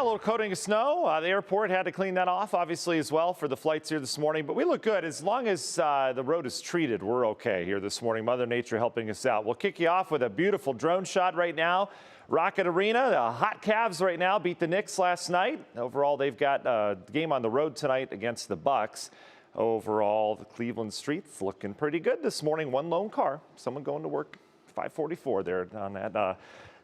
little coating of snow. The airport had to clean that off, obviously, as well for the flights here this morning. But we look good. As long as the road is treated, we're okay here this morning. Mother Nature helping us out. We'll kick you off with a beautiful drone shot right now. Rocket Arena, the hot Cavs right now beat the Knicks last night. Overall, they've got a game on the road tonight against the Bucks. Overall, the Cleveland streets looking pretty good this morning. One lone car, someone going to work, 544 there on that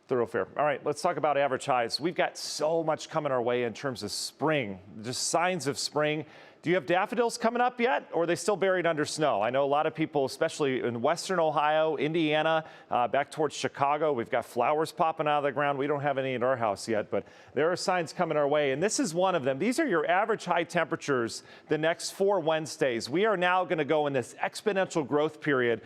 thoroughfare. All right, let's talk about average highs. We've got so much coming our way in terms of spring, just signs of spring. Do you have daffodils coming up yet, or are they still buried under snow? I know a lot of people, especially in western Ohio, Indiana, back towards Chicago, we've got flowers popping out of the ground. We don't have any in our house yet, but there are signs coming our way, and this is one of them. These are your average high temperatures the next 4 Wednesdays. We are now going to go in this exponential growth period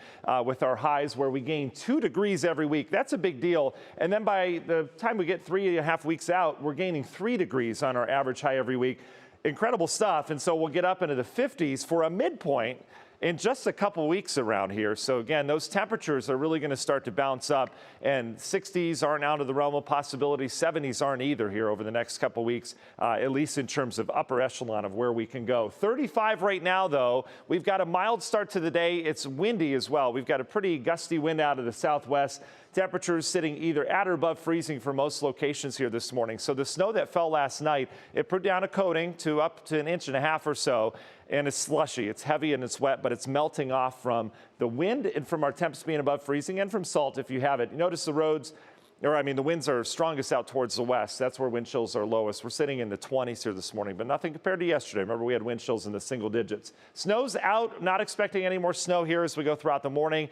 with our highs where we gain 2 degrees every week. That's a big deal. And then by the time we get 3.5 weeks out, we're gaining 3 degrees on our average high every week. Incredible stuff, and so we'll get up into the 50s for a midpoint in just a couple weeks around here. So again, those temperatures are really going to start to bounce up, and 60s aren't out of the realm of possibility. 70s aren't either here over the next couple weeks, at least in terms of upper echelon of where we can go. 35 right now, though. We've got a mild start to the day. It's windy as well. We've got a pretty gusty wind out of the southwest. Temperatures sitting either at or above freezing for most locations here this morning. So the snow that fell last night, it put down a coating to up to 1.5 inches or so, and it's slushy. It's heavy and it's wet, but it's melting off from the wind and from our temps being above freezing and from salt if you have it. You notice the roads, the winds are strongest out towards the west. That's where wind chills are lowest. We're sitting in the 20s here this morning, but nothing compared to yesterday. Remember, we had wind chills in the single digits. Snow's out. Not expecting any more snow here as we go throughout the morning.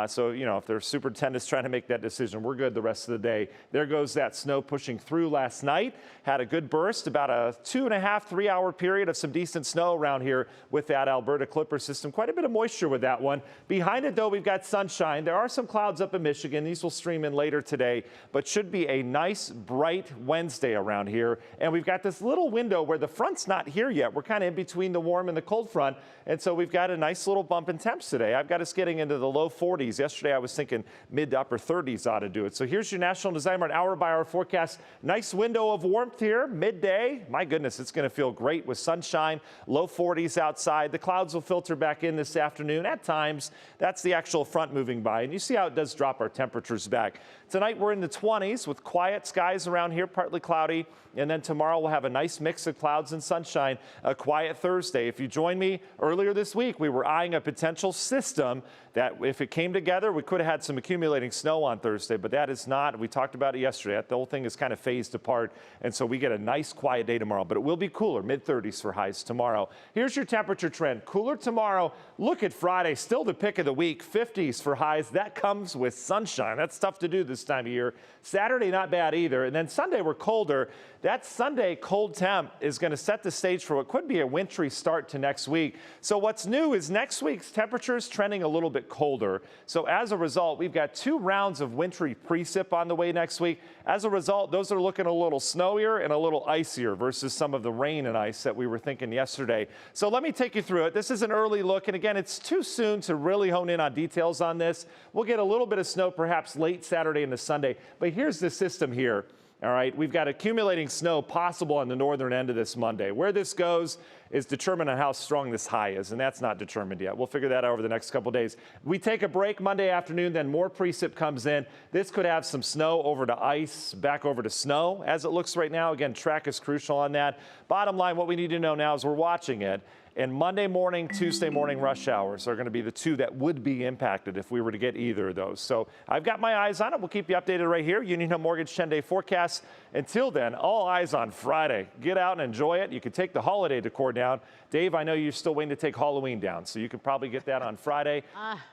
So, if their superintendent's trying to make that decision, we're good the rest of the day. There goes that snow pushing through last night. Had a good burst, about a 2.5, 3 hour period of some decent snow around here with that Alberta Clipper system. Quite a bit of moisture with that one. Behind it, though, we've got sunshine. There are some clouds up in Michigan. These will stream in later today, but should be a nice, bright Wednesday around here. And we've got this little window where the front's not here yet. We're kind of in between the warm and the cold front. And so we've got a nice little bump in temps today. I've got us getting into the low 40s. Yesterday, I was thinking mid to upper 30s ought to do it. So here's your National Design Mart hour-by-hour forecast. Nice window of warmth here, midday. My goodness, it's going to feel great with sunshine, low 40s outside. The clouds will filter back in this afternoon at times. That's the actual front moving by. And you see how it does drop our temperatures back. Tonight, we're in the 20s with quiet skies around here, partly cloudy. And then tomorrow, we'll have a nice mix of clouds and sunshine, a quiet Thursday. If you joined me earlier this week, we were eyeing a potential system that if it came together, we could have had some accumulating snow on Thursday, but that is not. We talked about it yesterday. The whole thing is kind of phased apart, and so we get a nice quiet day tomorrow, but it will be cooler, mid-30s for highs tomorrow. Here's your temperature trend. Cooler tomorrow. Look at Friday, still the pick of the week, 50s for highs. That comes with sunshine. That's tough to do this time of year. Saturday, not bad either, and then Sunday, we're colder. That Sunday cold temp is going to set the stage for what could be a wintry start to next week. So what's new is next week's temperatures trending a little bit colder. So as a result, we've got 2 rounds of wintry precip on the way next week. As a result, those are looking a little snowier and a little icier versus some of the rain and ice that we were thinking yesterday. So let me take you through it. This is an early look, and again, it's too soon to really hone in on details on this. We'll get a little bit of snow perhaps late Saturday into Sunday, but here's the system here. All right, we've got accumulating snow possible on the northern end of this Monday. Where this goes is determined on how strong this high is, and that's not determined yet. We'll figure that out over the next couple days. We take a break Monday afternoon, then more precip comes in. This could have some snow over to ice, back over to snow as it looks right now. Again, track is crucial on that. Bottom line, what we need to know now is we're watching it. And Monday morning, Tuesday morning rush hours are going to be the 2 that would be impacted if we were to get either of those. So I've got my eyes on it. We'll keep you updated right here. Union Hill Mortgage 10-day forecast. Until then, all eyes on Friday. Get out and enjoy it. You can take the holiday decor down. Dave, I know you're still waiting to take Halloween down, so you can probably get that on Friday.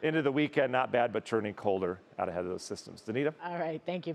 Into the weekend, not bad, but turning colder out ahead of those systems. Danita? All right, thank you.